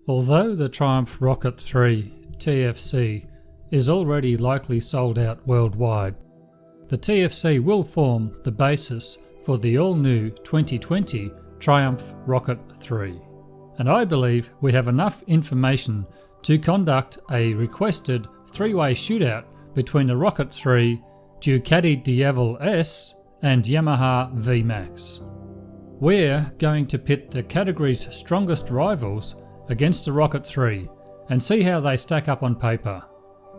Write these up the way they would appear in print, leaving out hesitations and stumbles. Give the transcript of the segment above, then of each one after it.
Although the Triumph Rocket 3 TFC is already likely sold out worldwide, the TFC will form the basis for the all-new 2020 Triumph Rocket 3. And I believe we have enough information to conduct a requested three-way shootout between the Rocket 3, Ducati Diavel S and Yamaha VMAX. We're going to pit the category's strongest rivals against the Rocket 3 and see how they stack up on paper.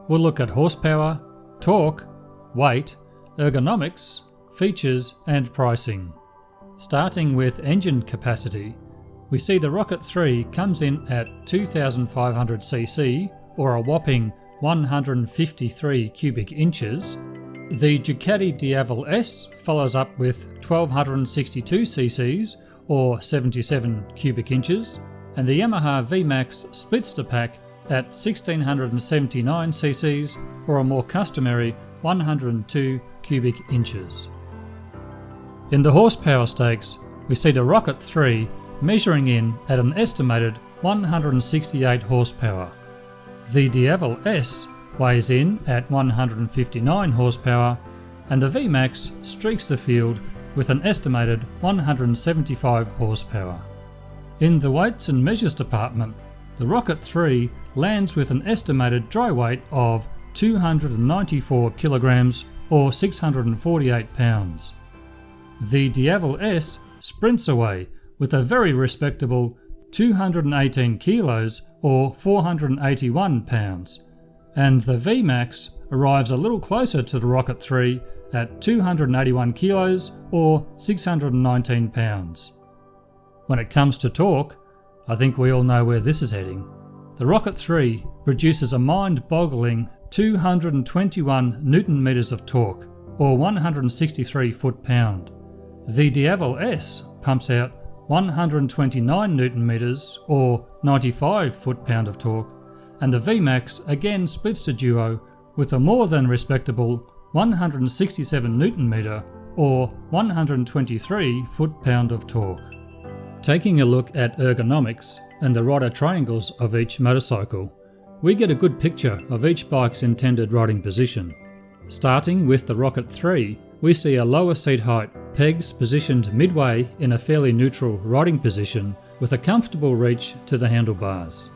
We'll look at horsepower, torque, weight, ergonomics, features and pricing. Starting with engine capacity, we see the Rocket 3 comes in at 2,500cc or a whopping 153 cubic inches. The Ducati Diavel S follows up with 1,262 cc's or 77 cubic inches, and the Yamaha VMAX splits the pack at 1,679 cc's or a more customary 102 cubic inches. In the horsepower stakes, we see the Rocket 3 measuring in at an estimated 168 horsepower. The Diavel S weighs in at 159 horsepower, and the VMAX streaks the field with an estimated 175 horsepower. In the weights and measures department, the Rocket 3 lands with an estimated dry weight of 294 kilograms or 648 pounds. The Diavel S sprints away with a very respectable 218 kilos or 481 pounds, and the VMAX arrives a little closer to the Rocket 3 at 281 kilos or 619 pounds. When it comes to torque, I think we all know where this is heading. The Rocket 3 produces a mind-boggling 221 Newton meters of torque or 163 foot-pound. The Diavel S pumps out 129 Newton meters or 95 foot-pound of torque, and the VMAX again splits the duo with a more than respectable 167 Newton meter or 123 foot-pound of torque. Taking a look at ergonomics and the rider triangles of each motorcycle, we get a good picture of each bike's intended riding position. Starting with the Rocket 3, we see a lower seat height, pegs positioned midway in a fairly neutral riding position with a comfortable reach to the handlebars.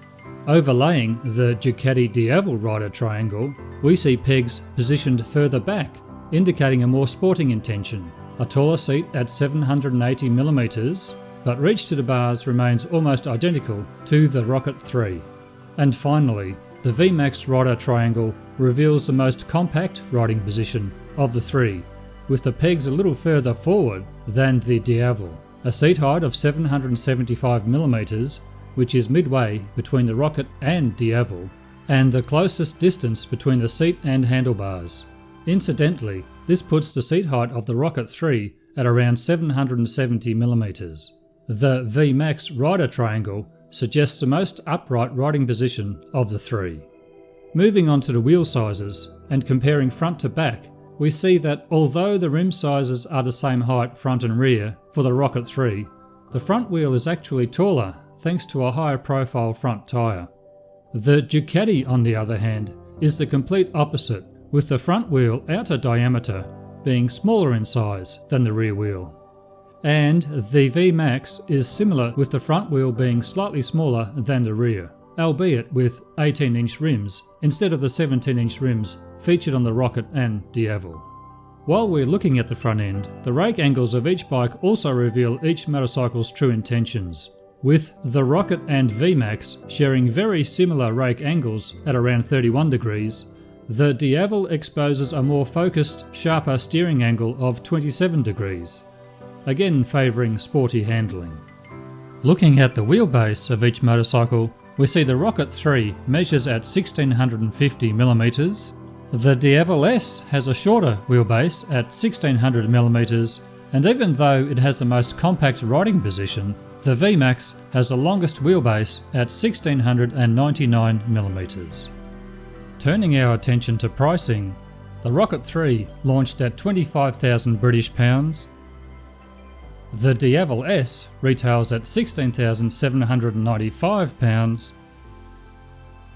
Overlaying the Ducati Diavel rider triangle, we see pegs positioned further back, indicating a more sporting intention. A taller seat at 780mm, but reach to the bars remains almost identical to the Rocket 3. And finally, the VMAX rider triangle reveals the most compact riding position of the three, with the pegs a little further forward than the Diavel. A seat height of 775mm, which is midway between the Rocket and Diavel, and the closest distance between the seat and handlebars. Incidentally, this puts the seat height of the Rocket 3 at around 770mm. The VMAX rider triangle suggests the most upright riding position of the three. Moving on to the wheel sizes and comparing front to back, we see that although the rim sizes are the same height front and rear for the Rocket 3, the front wheel is actually taller thanks to a higher profile front tyre. The Ducati, on the other hand, is the complete opposite, with the front wheel outer diameter being smaller in size than the rear wheel. And the VMAX is similar, with the front wheel being slightly smaller than the rear, albeit with 18-inch rims instead of the 17-inch rims featured on the Rocket and Diavel. While we're looking at the front end, the rake angles of each bike also reveal each motorcycle's true intentions, with the Rocket and VMAX sharing very similar rake angles at around 31 degrees. The Diavel exposes a more focused, sharper steering angle of 27 degrees, again favouring sporty handling. Looking at the wheelbase of each motorcycle, we see the Rocket 3 measures at 1,650mm, the Diavel S has a shorter wheelbase at 1,600mm, and even though it has the most compact riding position, the VMAX has the longest wheelbase at 1,699mm. Turning our attention to pricing, the Rocket 3 launched at £25,000, the Diavel S retails at £16,795,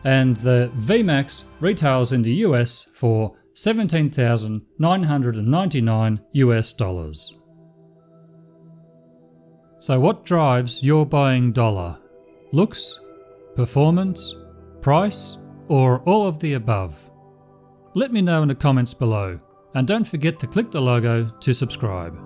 and the VMAX retails in the US for $17,999 US. So what drives your buying dollar? Looks, performance, price, or all of the above? Let me know in the comments below, and don't forget to click the logo to subscribe.